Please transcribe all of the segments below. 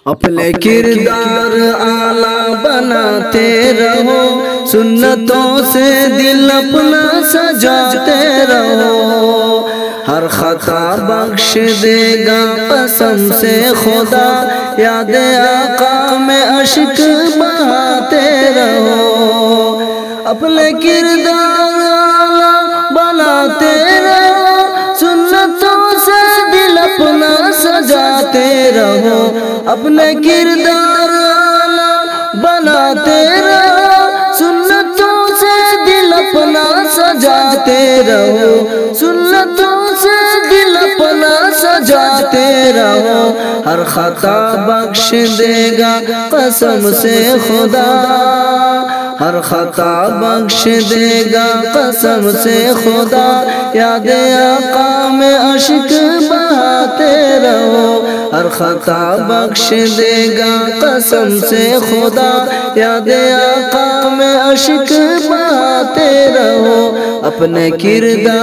اپنے کردار اعلیٰ بناتے رہو، سنتوں سے دل اپنا سجاتے رہو، ہر خطا بخش دے گا قسم سے خدا، یاد آقا میں اشک بہاتے رہو، اپنے کردار اعلیٰ بناتے رہو، سنتوں سے دل اپنا سجاتے رہو، اپنے کردار اعلیٰ بناتے رہو، سنتوں سے دل اپنا سجاتے رہو، سنتوں سے دل اپنا سجاتے رہو، ہر خطا بخش دے گا قسم سے خدا، ہر خطا بخش دے گا قسم سے خدا، یاد آقا میں اشک بہاتے رہو، ہر خطا بخش دے گا قسم سے خدا، یاد آقا میں اشک بہاتے رہو، اپنے کردار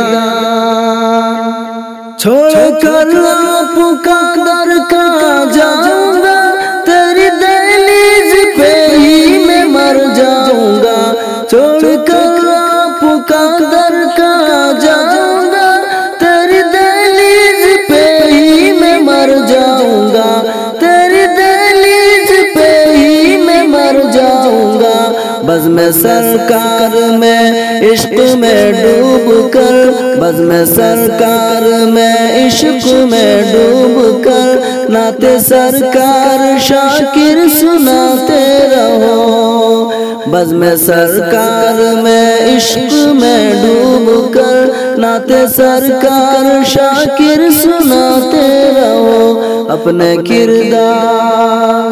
چھوڑ کر آپ کا در کہاں جاؤں گا، تیری دہلیز پہ ہی میں مر جاؤں گا، چھوڑ کر آپ کا در کہاں جاؤں گا، تیری دہلیز پہ ہی میں مر جاؤں گا، تیری دہلیز پہ ہی میں مر جاؤں گا، بزم سرکار میں عشق میں ڈوب کر، بزم سرکار میں عشق میں ڈوب کر، نعت سرکار شاکر سناتے رہو، بزم سرکار میں عشق میں ڈوب کر، نعت سرکار شاکر سناتے رہو، اپنے کردار